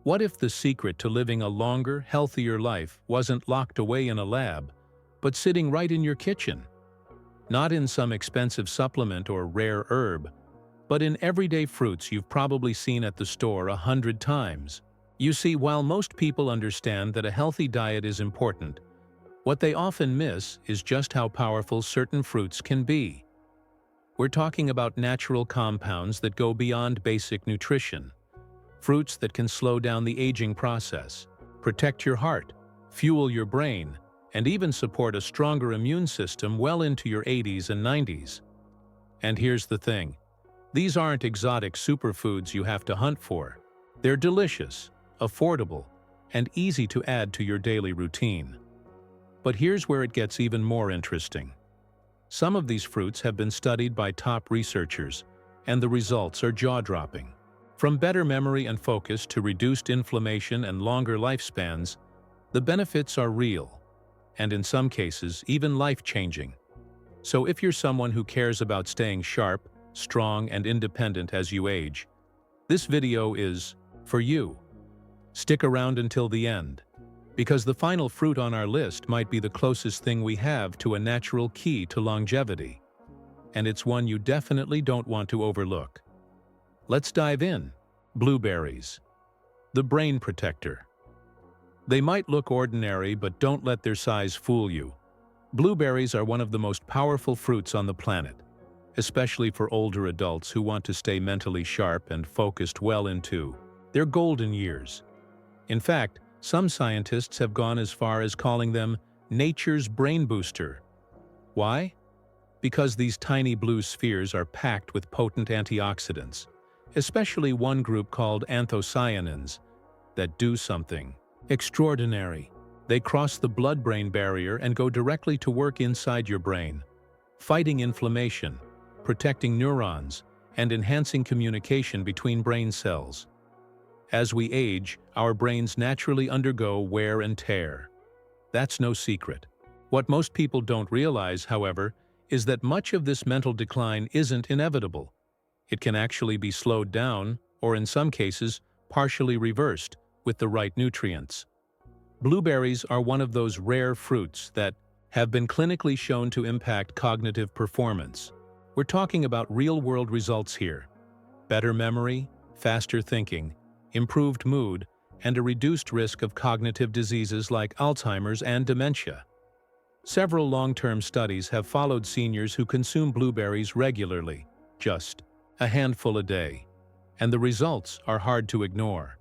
What if the secret to living a longer, healthier life wasn't locked away in a lab, but sitting right in your kitchen? Not in some expensive supplement or rare herb, but in everyday fruits you've probably seen at the store 100 times. You see, while most people understand that a healthy diet is important, what they often miss is just how powerful certain fruits can be. We're talking about natural compounds that go beyond basic nutrition. Fruits that can slow down the aging process, protect your heart, fuel your brain, and even support a stronger immune system well into your 80s and 90s. And here's the thing. These aren't exotic superfoods you have to hunt for. They're delicious, affordable, and easy to add to your daily routine. But here's where it gets even more interesting. Some of these fruits have been studied by top researchers, and the results are jaw-dropping. From better memory and focus to reduced inflammation and longer lifespans, the benefits are real, and in some cases, even life-changing. So if you're someone who cares about staying sharp, strong, and independent as you age, this video is for you. Stick around until the end, because the final fruit on our list might be the closest thing we have to a natural key to longevity. And it's one you definitely don't want to overlook. Let's dive in. Blueberries. The brain protector. They might look ordinary, but don't let their size fool you. Blueberries are one of the most powerful fruits on the planet, especially for older adults who want to stay mentally sharp and focused well into their golden years. In fact, some scientists have gone as far as calling them nature's brain booster. Why? Because these tiny blue spheres are packed with potent antioxidants, especially one group called anthocyanins, that do something extraordinary. They cross the blood-brain barrier and go directly to work inside your brain, fighting inflammation, protecting neurons, and enhancing communication between brain cells. As we age, our brains naturally undergo wear and tear. That's no secret. What most people don't realize, however, is that much of this mental decline isn't inevitable. It can actually be slowed down, or in some cases, partially reversed, with the right nutrients. Blueberries are one of those rare fruits that have been clinically shown to impact cognitive performance. We're talking about real-world results here. Better memory, faster thinking, improved mood, and a reduced risk of cognitive diseases like Alzheimer's and dementia. Several long-term studies have followed seniors who consume blueberries regularly, just a handful a day, and the results are hard to ignore.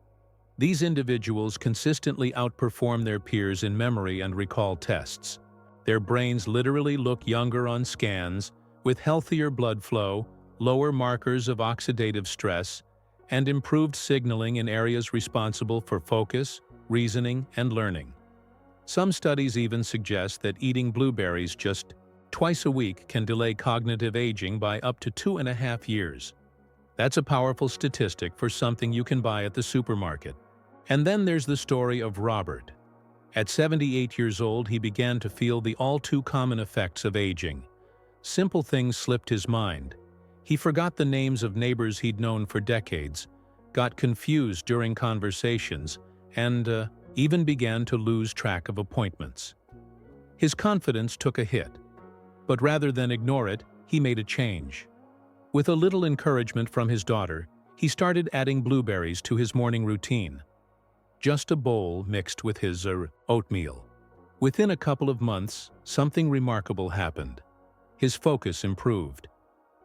These individuals consistently outperform their peers in memory and recall tests. Their brains literally look younger on scans, with healthier blood flow, lower markers of oxidative stress, and improved signaling in areas responsible for focus, reasoning, and learning. Some studies even suggest that eating blueberries just twice a week can delay cognitive aging by up to 2.5 years. That's a powerful statistic for something you can buy at the supermarket. And then there's the story of Robert. At 78 years old, he began to feel the all-too-common effects of aging. Simple things slipped his mind. He forgot the names of neighbors he'd known for decades, got confused during conversations, and even began to lose track of appointments. His confidence took a hit. But rather than ignore it, he made a change. With a little encouragement from his daughter, he started adding blueberries to his morning routine. Just a bowl mixed with his oatmeal. Within a couple of months, something remarkable happened. His focus improved.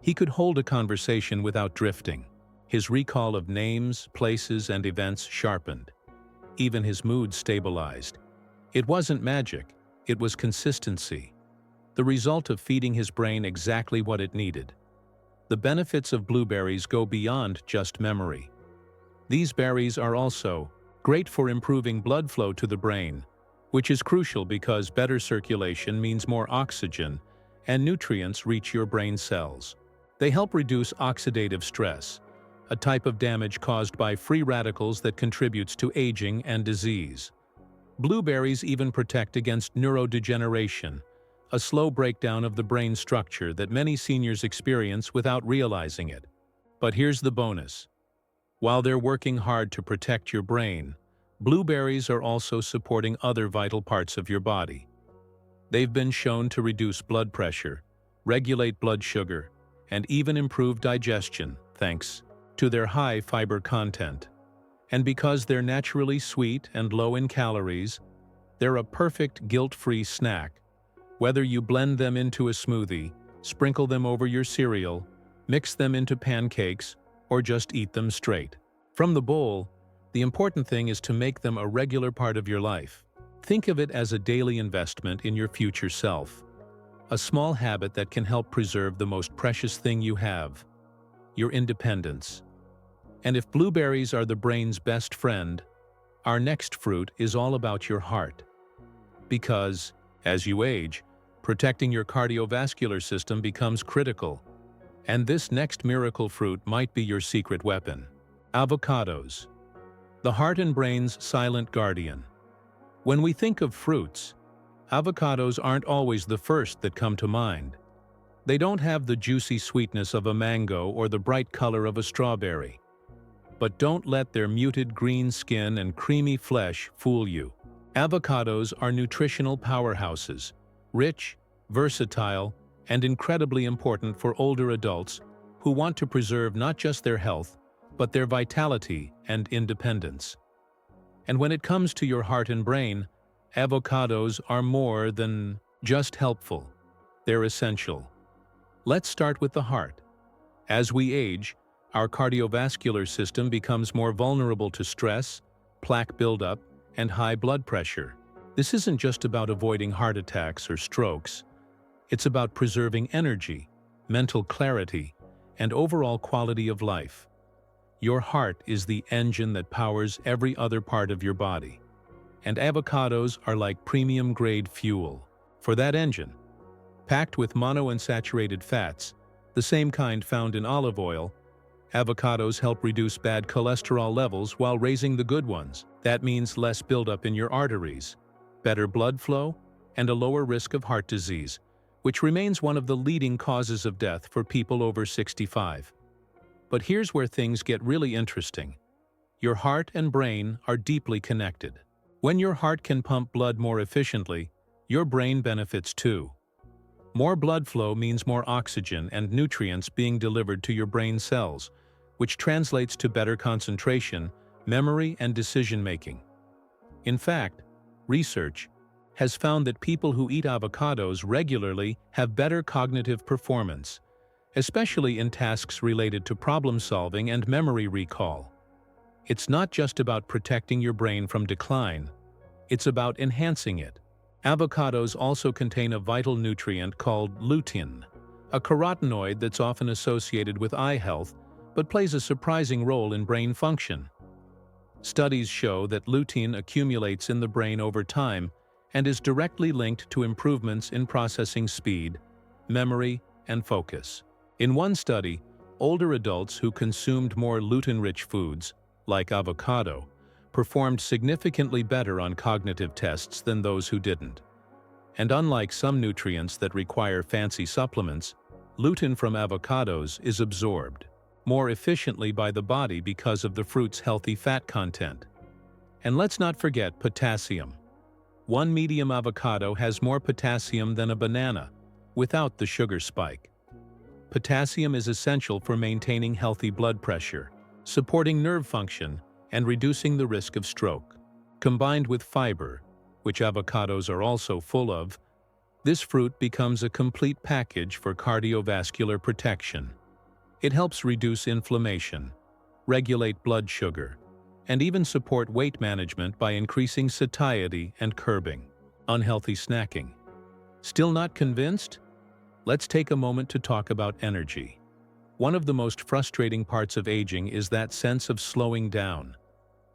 He could hold a conversation without drifting. His recall of names, places, and events sharpened. Even his mood stabilized. It wasn't magic, it was consistency. The result of feeding his brain exactly what it needed. The benefits of blueberries go beyond just memory. These berries are also great for improving blood flow to the brain, which is crucial because better circulation means more oxygen and nutrients reach your brain cells. They help reduce oxidative stress, a type of damage caused by free radicals that contributes to aging and disease. Blueberries even protect against neurodegeneration, a slow breakdown of the brain structure that many seniors experience without realizing it. But here's the bonus. While they're working hard to protect your brain, blueberries are also supporting other vital parts of your body. They've been shown to reduce blood pressure, regulate blood sugar, and even improve digestion, thanks to their high fiber content. And because they're naturally sweet and low in calories, they're a perfect guilt-free snack. Whether you blend them into a smoothie, sprinkle them over your cereal, mix them into pancakes, or just eat them straight from the bowl, the important thing is to make them a regular part of your life. Think of it as a daily investment in your future self, a small habit that can help preserve the most precious thing you have, your independence. And if blueberries are the brain's best friend, our next fruit is all about your heart. Because, as you age, protecting your cardiovascular system becomes critical. And this next miracle fruit might be your secret weapon. Avocados. The heart and brain's silent guardian. When we think of fruits, avocados aren't always the first that come to mind. They don't have the juicy sweetness of a mango or the bright color of a strawberry. But don't let their muted green skin and creamy flesh fool you. Avocados are nutritional powerhouses, rich, versatile, and incredibly important for older adults who want to preserve not just their health, but their vitality and independence. And when it comes to your heart and brain, avocados are more than just helpful. They're essential. Let's start with the heart. As we age, our cardiovascular system becomes more vulnerable to stress, plaque buildup, and high blood pressure. This isn't just about avoiding heart attacks or strokes. It's about preserving energy, mental clarity, and overall quality of life. Your heart is the engine that powers every other part of your body. And avocados are like premium-grade fuel for that engine. Packed with monounsaturated fats, the same kind found in olive oil, avocados help reduce bad cholesterol levels while raising the good ones. That means less buildup in your arteries, better blood flow, and a lower risk of heart disease, which remains one of the leading causes of death for people over 65. But here's where things get really interesting. Your heart and brain are deeply connected. When your heart can pump blood more efficiently, your brain benefits too. More blood flow means more oxygen and nutrients being delivered to your brain cells, which translates to better concentration, memory, and decision-making. In fact, research has found that people who eat avocados regularly have better cognitive performance, especially in tasks related to problem-solving and memory recall. It's not just about protecting your brain from decline, it's about enhancing it. Avocados also contain a vital nutrient called lutein, a carotenoid that's often associated with eye health but plays a surprising role in brain function. Studies show that lutein accumulates in the brain over time and is directly linked to improvements in processing speed, memory, and focus. In one study, older adults who consumed more lutein-rich foods, like avocado, performed significantly better on cognitive tests than those who didn't. And unlike some nutrients that require fancy supplements, lutein from avocados is absorbed more efficiently by the body because of the fruit's healthy fat content. And let's not forget potassium. One medium avocado has more potassium than a banana, without the sugar spike. Potassium is essential for maintaining healthy blood pressure, supporting nerve function, and reducing the risk of stroke. Combined with fiber, which avocados are also full of, this fruit becomes a complete package for cardiovascular protection. It helps reduce inflammation, regulate blood sugar, and even support weight management by increasing satiety and curbing unhealthy snacking. Still not convinced? Let's take a moment to talk about energy. One of the most frustrating parts of aging is that sense of slowing down,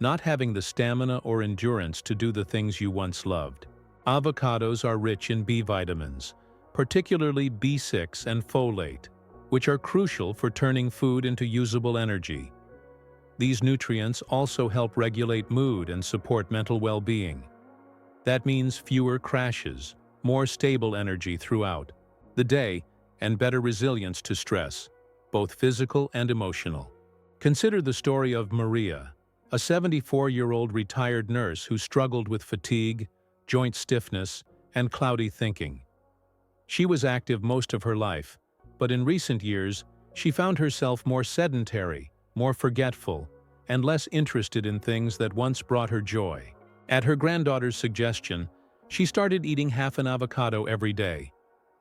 not having the stamina or endurance to do the things you once loved. Avocados are rich in B vitamins, particularly B6 and folate, which are crucial for turning food into usable energy. These nutrients also help regulate mood and support mental well-being. That means fewer crashes, more stable energy throughout the day, and better resilience to stress, both physical and emotional. Consider the story of Maria, a 74-year-old retired nurse who struggled with fatigue, joint stiffness, and cloudy thinking. She was active most of her life, but in recent years, she found herself more sedentary, more forgetful, and less interested in things that once brought her joy. At her granddaughter's suggestion, she started eating half an avocado every day,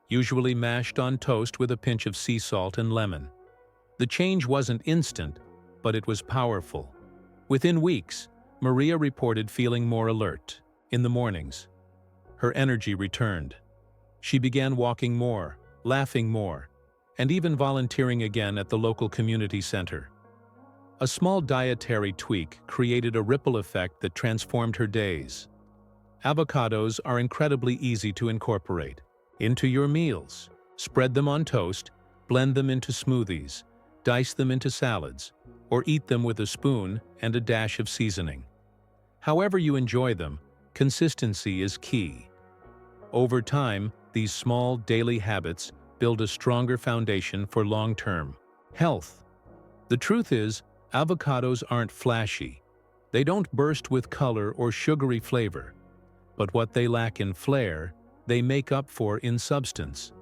usually mashed on toast with a pinch of sea salt and lemon. The change wasn't instant, but it was powerful. Within weeks, Maria reported feeling more alert. In the mornings, her energy returned. She began walking more, laughing more, and even volunteering again at the local community center. A small dietary tweak created a ripple effect that transformed her days. Avocados are incredibly easy to incorporate into your meals. Spread them on toast, blend them into smoothies, dice them into salads, or eat them with a spoon and a dash of seasoning. However you enjoy them, consistency is key. Over time, these small daily habits build a stronger foundation for long-term health. The truth is, avocados aren't flashy. They don't burst with color or sugary flavor. But what they lack in flair, they make up for in substance.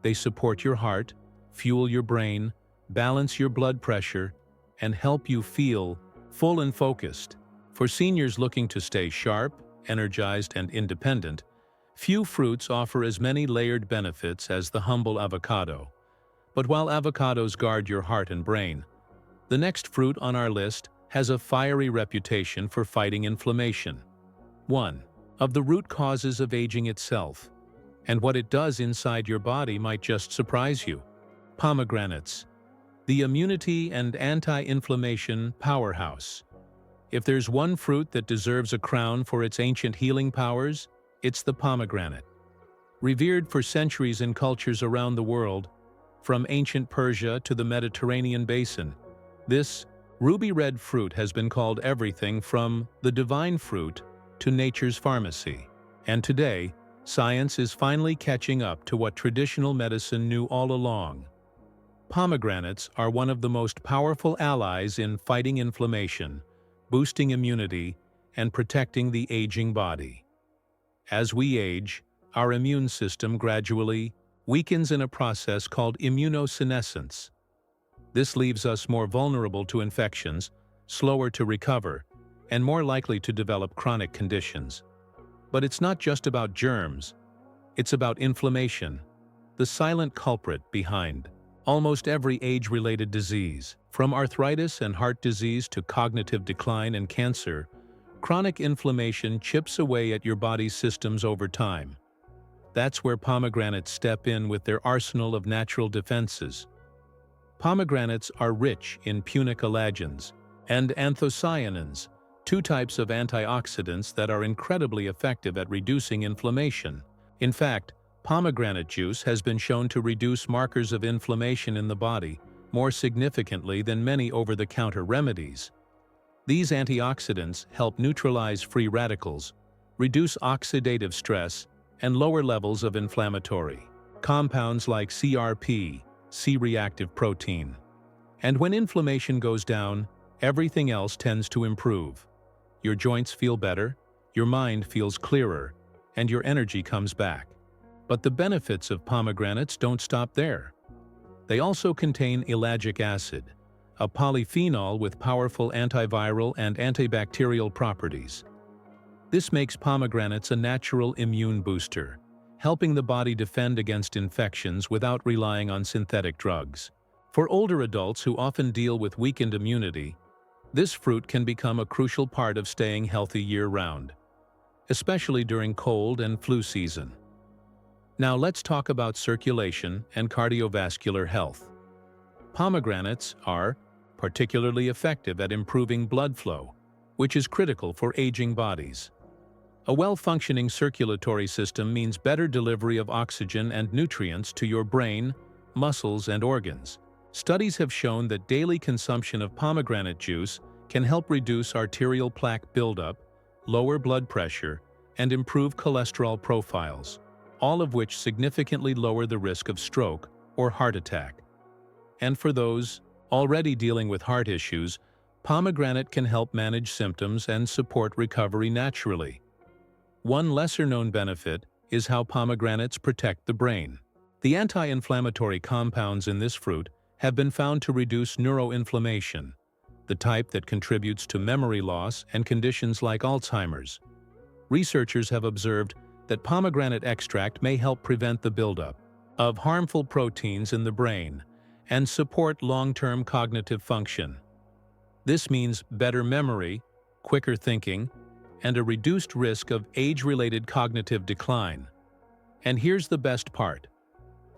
They support your heart, fuel your brain, balance your blood pressure, and help you feel full and focused. For seniors looking to stay sharp, energized, and independent, few fruits offer as many layered benefits as the humble avocado. But while avocados guard your heart and brain, the next fruit on our list has a fiery reputation for fighting inflammation. 1. Of the root causes of aging itself, and what it does inside your body might just surprise you. Pomegranates, the immunity and anti-inflammation powerhouse. If there's one fruit that deserves a crown for its ancient healing powers, it's the pomegranate. Revered for centuries in cultures around the world, from ancient Persia to the Mediterranean basin, this ruby red fruit has been called everything from the divine fruit to nature's pharmacy. And today, science is finally catching up to what traditional medicine knew all along. Pomegranates are one of the most powerful allies in fighting inflammation, boosting immunity, and protecting the aging body. As we age, our immune system gradually weakens in a process called immunosenescence. This leaves us more vulnerable to infections, slower to recover, and more likely to develop chronic conditions. But it's not just about germs, it's about inflammation, the silent culprit behind almost every age-related disease. From arthritis and heart disease to cognitive decline and cancer, chronic inflammation chips away at your body's systems over time. That's where pomegranates step in with their arsenal of natural defenses. Pomegranates are rich in punicalagins and anthocyanins, two types of antioxidants that are incredibly effective at reducing inflammation. In fact, pomegranate juice has been shown to reduce markers of inflammation in the body more significantly than many over-the-counter remedies. These antioxidants help neutralize free radicals, reduce oxidative stress, and lower levels of inflammatory compounds like CRP, C-reactive protein. And when inflammation goes down, everything else tends to improve. Your joints feel better, your mind feels clearer, and your energy comes back. But the benefits of pomegranates don't stop there. They also contain ellagic acid, a polyphenol with powerful antiviral and antibacterial properties. This makes pomegranates a natural immune booster, helping the body defend against infections without relying on synthetic drugs. For older adults who often deal with weakened immunity, this fruit can become a crucial part of staying healthy year-round, especially during cold and flu season. Now let's talk about circulation and cardiovascular health. Pomegranates are particularly effective at improving blood flow, which is critical for aging bodies. A well-functioning circulatory system means better delivery of oxygen and nutrients to your brain, muscles, and organs. Studies have shown that daily consumption of pomegranate juice can help reduce arterial plaque buildup, lower blood pressure, and improve cholesterol profiles, all of which significantly lower the risk of stroke or heart attack. And for those Already dealing with heart issues, pomegranate can help manage symptoms and support recovery naturally. One lesser-known benefit is how pomegranates protect the brain. The anti-inflammatory compounds in this fruit have been found to reduce neuroinflammation, the type that contributes to memory loss and conditions like Alzheimer's. Researchers have observed that pomegranate extract may help prevent the buildup of harmful proteins in the brain and support long-term cognitive function. This means better memory, quicker thinking, and a reduced risk of age-related cognitive decline. And here's the best part.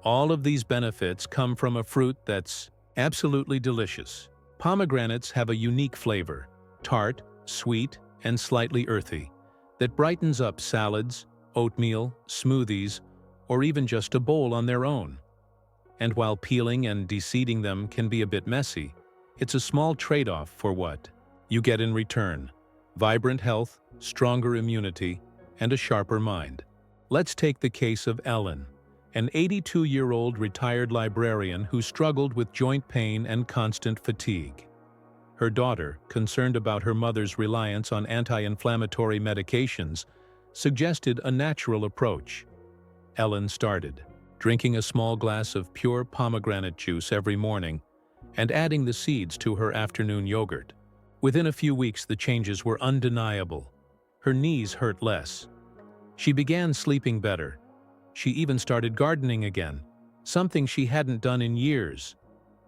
All of these benefits come from a fruit that's absolutely delicious. Pomegranates have a unique flavor, tart, sweet, and slightly earthy, that brightens up salads, oatmeal, smoothies, or even just a bowl on their own. And while peeling and de-seeding them can be a bit messy, it's a small trade-off for what you get in return: vibrant health, stronger immunity, and a sharper mind. Let's take the case of Ellen, an 82-year-old retired librarian who struggled with joint pain and constant fatigue. Her daughter, concerned about her mother's reliance on anti-inflammatory medications, suggested a natural approach. Ellen started drinking a small glass of pure pomegranate juice every morning and adding the seeds to her afternoon yogurt. Within a few weeks, the changes were undeniable. Her knees hurt less. She began sleeping better. She even started gardening again, something she hadn't done in years.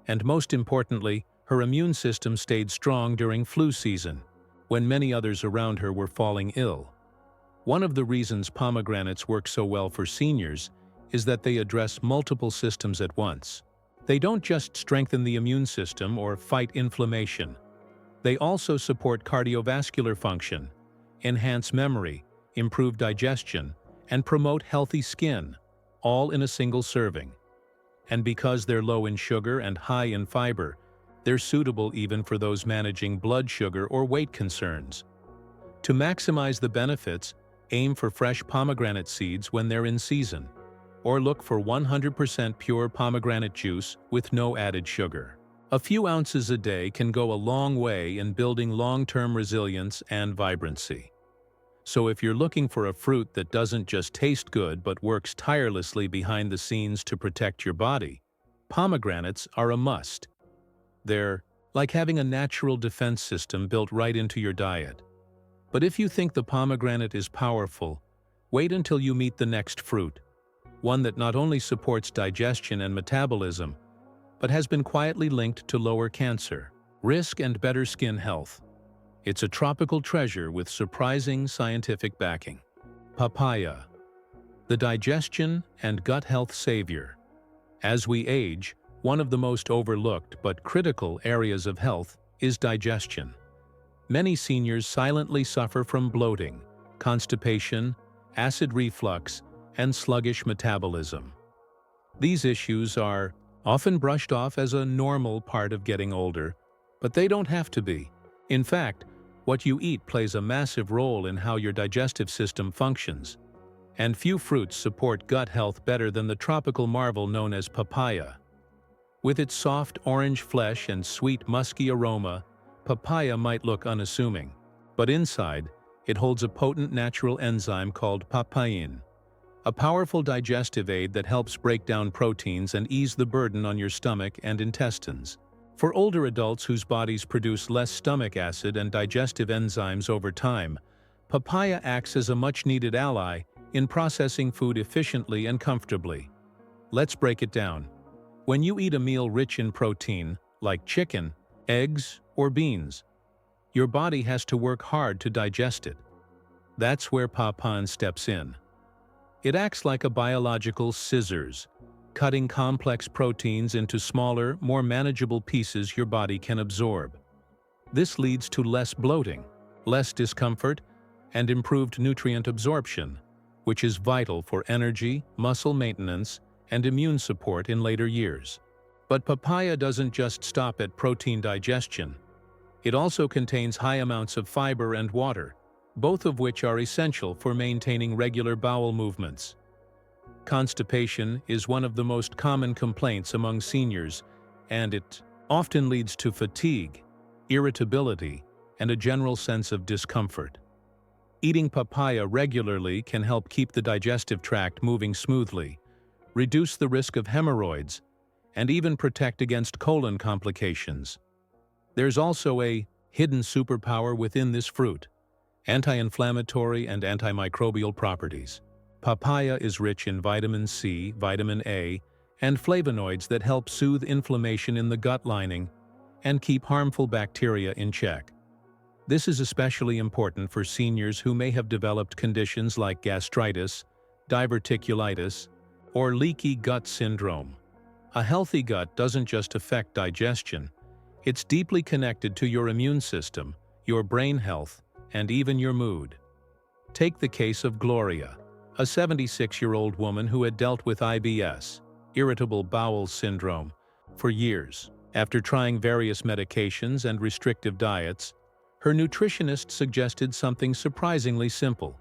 And most importantly, her immune system stayed strong during flu season, when many others around her were falling ill. One of the reasons pomegranates work so well for seniors is that they address multiple systems at once. They don't just strengthen the immune system or fight inflammation. They also support cardiovascular function, enhance memory, improve digestion, and promote healthy skin, all in a single serving. And because they're low in sugar and high in fiber, they're suitable even for those managing blood sugar or weight concerns. To maximize the benefits, aim for fresh pomegranate seeds when they're in season, or look for 100% pure pomegranate juice with no added sugar. A few ounces a day can go a long way in building long-term resilience and vibrancy. So if you're looking for a fruit that doesn't just taste good but works tirelessly behind the scenes to protect your body, pomegranates are a must. They're like having a natural defense system built right into your diet. But if you think the pomegranate is powerful, wait until you meet the next fruit, one that not only supports digestion and metabolism, but has been quietly linked to lower cancer risk and better skin health. It's a tropical treasure with surprising scientific backing. Papaya, the digestion and gut health savior. As we age, one of the most overlooked but critical areas of health is digestion. Many seniors silently suffer from bloating, constipation, acid reflux, and sluggish metabolism. These issues are often brushed off as a normal part of getting older, but they don't have to be. In fact, what you eat plays a massive role in how your digestive system functions, and few fruits support gut health better than the tropical marvel known as papaya. With its soft orange flesh and sweet musky aroma, papaya might look unassuming, but inside, it holds a potent natural enzyme called papain, a powerful digestive aid that helps break down proteins and ease the burden on your stomach and intestines. For older adults whose bodies produce less stomach acid and digestive enzymes over time, papaya acts as a much-needed ally in processing food efficiently and comfortably. Let's break it down. When you eat a meal rich in protein, like chicken, eggs, or beans, your body has to work hard to digest it. That's where papain steps in. It acts like a biological scissors, cutting complex proteins into smaller, more manageable pieces your body can absorb. This leads to less bloating, less discomfort, and improved nutrient absorption, which is vital for energy, muscle maintenance, and immune support in later years. But papaya doesn't just stop at protein digestion. It also contains high amounts of fiber and water, both of which are essential for maintaining regular bowel movements. Constipation is one of the most common complaints among seniors, and it often leads to fatigue, irritability, and a general sense of discomfort. Eating papaya regularly can help keep the digestive tract moving smoothly, reduce the risk of hemorrhoids, and even protect against colon complications. There's also a hidden superpower within this fruit: anti-inflammatory and antimicrobial properties. Papaya is rich in vitamin C, vitamin A, and flavonoids that help soothe inflammation in the gut lining and keep harmful bacteria in check. This is especially important for seniors who may have developed conditions like gastritis, diverticulitis, or leaky gut syndrome. A healthy gut doesn't just affect digestion, it's deeply connected to your immune system, your brain health, and even your mood. Take the case of Gloria, a 76-year-old woman who had dealt with IBS, irritable bowel syndrome, for years. After trying various medications and restrictive diets, her nutritionist suggested something surprisingly simple: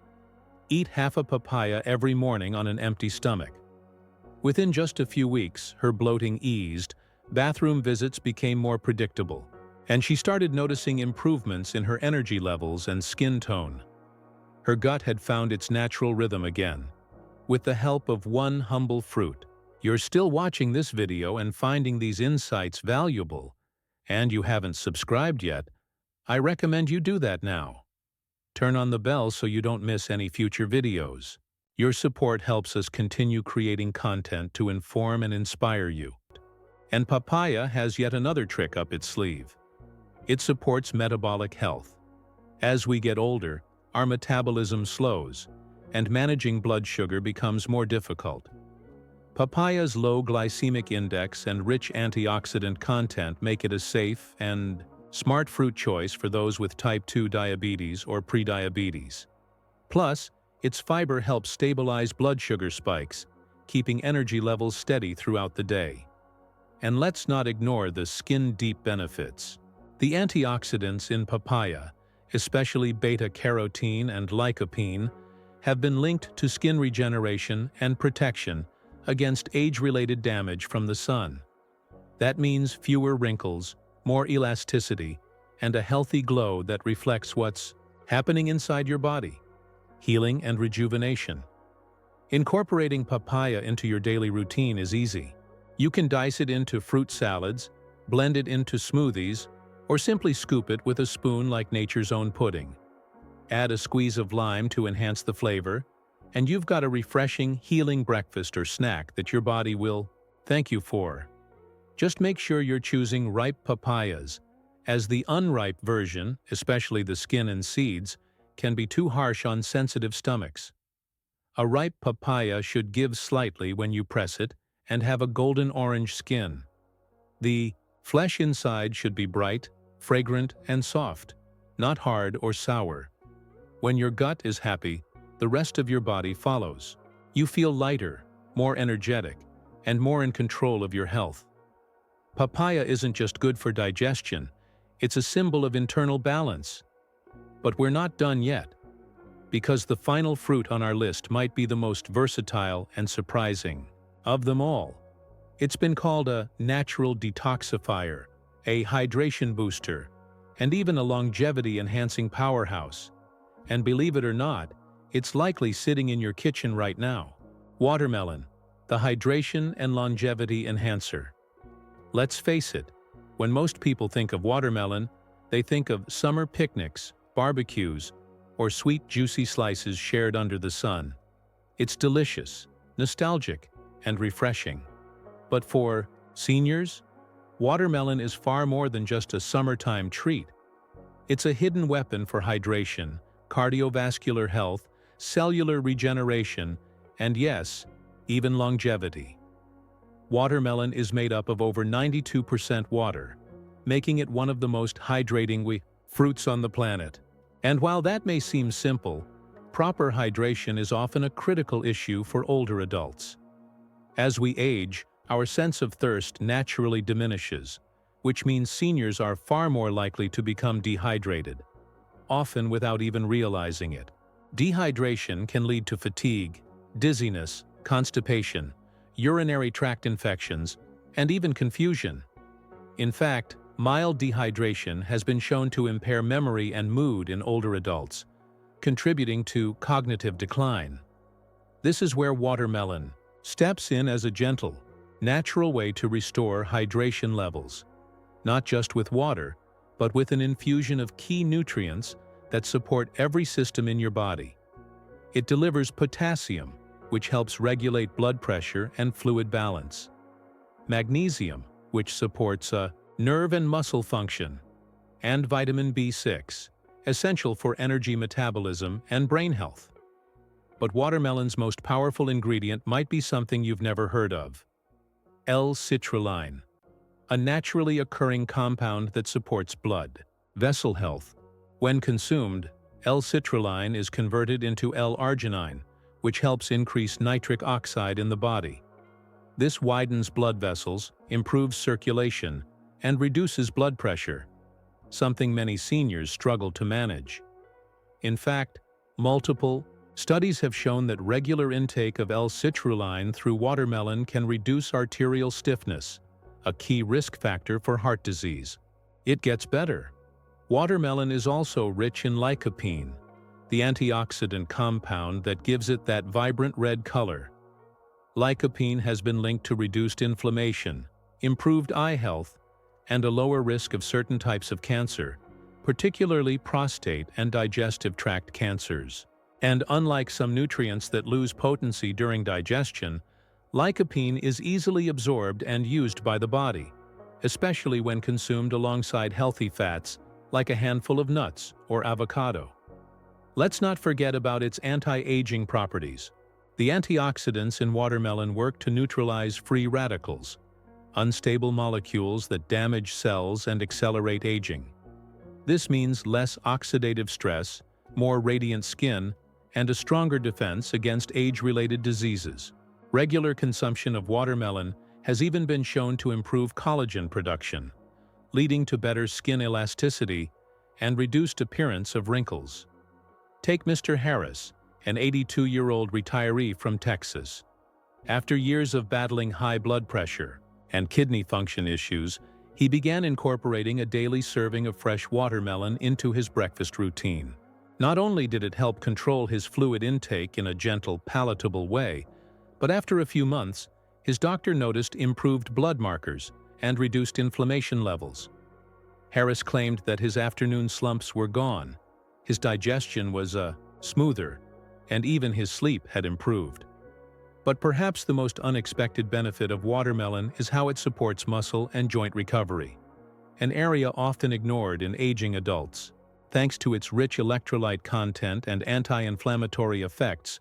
eat half a papaya every morning on an empty stomach. Within just a few weeks, her bloating eased, bathroom visits became more predictable, and she started noticing improvements in her energy levels and skin tone. Her gut had found its natural rhythm again, with the help of one humble fruit. You're still watching this video and finding these insights valuable, and you haven't subscribed yet, I recommend you do that now. Turn on the bell so you don't miss any future videos. Your support helps us continue creating content to inform and inspire you. And papaya has yet another trick up its sleeve. It supports metabolic health. As we get older, our metabolism slows, and managing blood sugar becomes more difficult. Papaya's low glycemic index and rich antioxidant content make it a safe and smart fruit choice for those with type 2 diabetes or prediabetes. Plus, its fiber helps stabilize blood sugar spikes, keeping energy levels steady throughout the day. And let's not ignore the skin-deep benefits. The antioxidants in papaya, especially beta-carotene and lycopene, have been linked to skin regeneration and protection against age-related damage from the sun. That means fewer wrinkles, more elasticity, and a healthy glow that reflects what's happening inside your body: healing and rejuvenation. Incorporating papaya into your daily routine is easy. You can dice it into fruit salads, blend it into smoothies, or simply scoop it with a spoon like nature's own pudding. Add a squeeze of lime to enhance the flavor, and you've got a refreshing, healing breakfast or snack that your body will thank you for. Just make sure you're choosing ripe papayas, as the unripe version, especially the skin and seeds, can be too harsh on sensitive stomachs. A ripe papaya should give slightly when you press it and have a golden orange skin. The flesh inside should be bright, fragrant, and soft, not hard or sour. When your gut is happy, the rest of your body follows. You feel lighter, more energetic, and more in control of your health. Papaya isn't just good for digestion, it's a symbol of internal balance. But we're not done yet, because the final fruit on our list might be the most versatile and surprising of them all. It's been called a natural detoxifier, a hydration booster, and even a longevity-enhancing powerhouse. And believe it or not, it's likely sitting in your kitchen right now. Watermelon, the hydration and longevity enhancer. Let's face it, when most people think of watermelon, they think of summer picnics, barbecues, or sweet juicy slices shared under the sun. It's delicious, nostalgic, and refreshing. But for seniors, watermelon is far more than just a summertime treat. It's a hidden weapon for hydration, cardiovascular health, cellular regeneration, and yes, even longevity. Watermelon is made up of over 92% water, making it one of the most hydrating fruits on the planet. And while that may seem simple, proper hydration is often a critical issue for older adults. As we age, our sense of thirst naturally diminishes, which means seniors are far more likely to become dehydrated, often without even realizing it. Dehydration can lead to fatigue, dizziness, constipation, urinary tract infections, and even confusion. In fact, mild dehydration has been shown to impair memory and mood in older adults, contributing to cognitive decline. This is where watermelon steps in as a gentle, natural way to restore hydration levels, not just with water, but with an infusion of key nutrients that support every system in your body. It delivers potassium, which helps regulate blood pressure and fluid balance, magnesium, which supports nerve and muscle function, and vitamin B6, essential for energy metabolism and brain health. But watermelon's most powerful ingredient might be something you've never heard of: L-citrulline, a naturally occurring compound that supports blood vessel health. When consumed, L-citrulline is converted into L-arginine, which helps increase nitric oxide in the body. This widens blood vessels, improves circulation, and reduces blood pressure, something many seniors struggle to manage. In fact, multiple studies have shown that regular intake of L-citrulline through watermelon can reduce arterial stiffness, a key risk factor for heart disease. It gets better. Watermelon is also rich in lycopene, the antioxidant compound that gives it that vibrant red color. Lycopene has been linked to reduced inflammation, improved eye health, and a lower risk of certain types of cancer, particularly prostate and digestive tract cancers. And unlike some nutrients that lose potency during digestion, lycopene is easily absorbed and used by the body, especially when consumed alongside healthy fats like a handful of nuts or avocado. Let's not forget about its anti-aging properties. The antioxidants in watermelon work to neutralize free radicals, unstable molecules that damage cells and accelerate aging. This means less oxidative stress, more radiant skin, and a stronger defense against age-related diseases. Regular consumption of watermelon has even been shown to improve collagen production, leading to better skin elasticity and reduced appearance of wrinkles. Take Mr. Harris, an 82-year-old retiree from Texas. After years of battling high blood pressure and kidney function issues, he began incorporating a daily serving of fresh watermelon into his breakfast routine. Not only did it help control his fluid intake in a gentle, palatable way, but after a few months, his doctor noticed improved blood markers and reduced inflammation levels. Harris claimed that his afternoon slumps were gone, his digestion was smoother, and even his sleep had improved. But perhaps the most unexpected benefit of watermelon is how it supports muscle and joint recovery, an area often ignored in aging adults. Thanks to its rich electrolyte content and anti-inflammatory effects,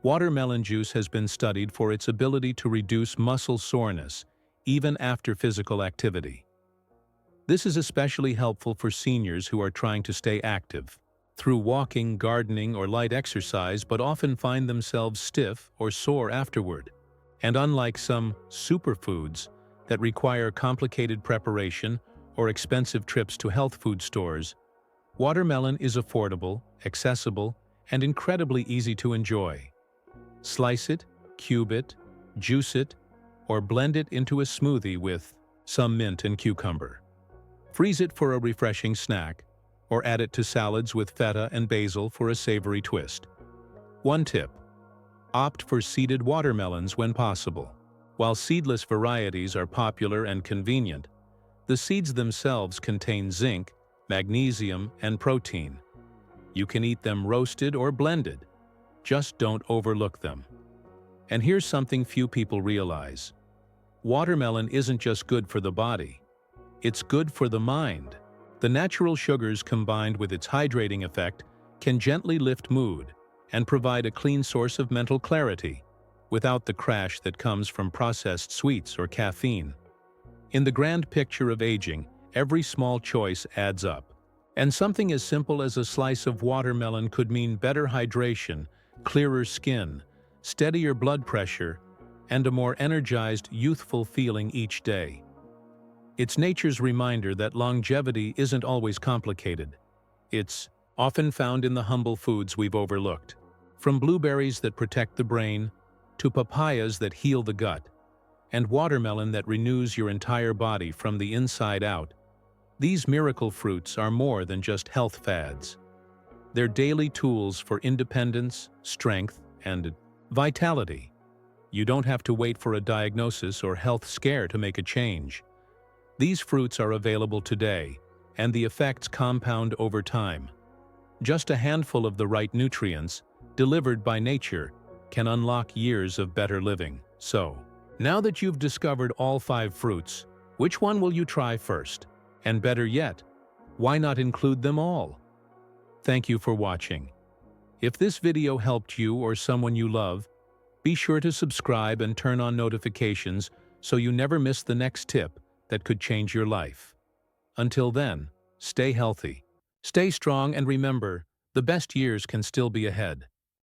watermelon juice has been studied for its ability to reduce muscle soreness, even after physical activity. This is especially helpful for seniors who are trying to stay active through walking, gardening, or light exercise, but often find themselves stiff or sore afterward. And unlike some superfoods that require complicated preparation or expensive trips to health food stores, watermelon is affordable, accessible, and incredibly easy to enjoy. Slice it, cube it, juice it, or blend it into a smoothie with some mint and cucumber. Freeze it for a refreshing snack, or add it to salads with feta and basil for a savory twist. One tip: opt for seeded watermelons when possible. While seedless varieties are popular and convenient, the seeds themselves contain zinc, magnesium, and protein. You can eat them roasted or blended. Just don't overlook them. And here's something few people realize. Watermelon isn't just good for the body. It's good for the mind. The natural sugars combined with its hydrating effect can gently lift mood and provide a clean source of mental clarity, without the crash that comes from processed sweets or caffeine. In the grand picture of aging, every small choice adds up. And something as simple as a slice of watermelon could mean better hydration, clearer skin, steadier blood pressure, and a more energized, youthful feeling each day. It's nature's reminder that longevity isn't always complicated. It's often found in the humble foods we've overlooked. From blueberries that protect the brain to papayas that heal the gut, and watermelon that renews your entire body from the inside out. These miracle fruits are more than just health fads. They're daily tools for independence, strength, and vitality. You don't have to wait for a diagnosis or health scare to make a change. These fruits are available today, and the effects compound over time. Just a handful of the right nutrients, delivered by nature, can unlock years of better living. So, now that you've discovered all 5 fruits, which one will you try first? And better yet, why not include them all? Thank you for watching. If this video helped you or someone you love, be sure to subscribe and turn on notifications so you never miss the next tip that could change your life. Until then, stay healthy, stay strong, and remember, the best years can still be ahead.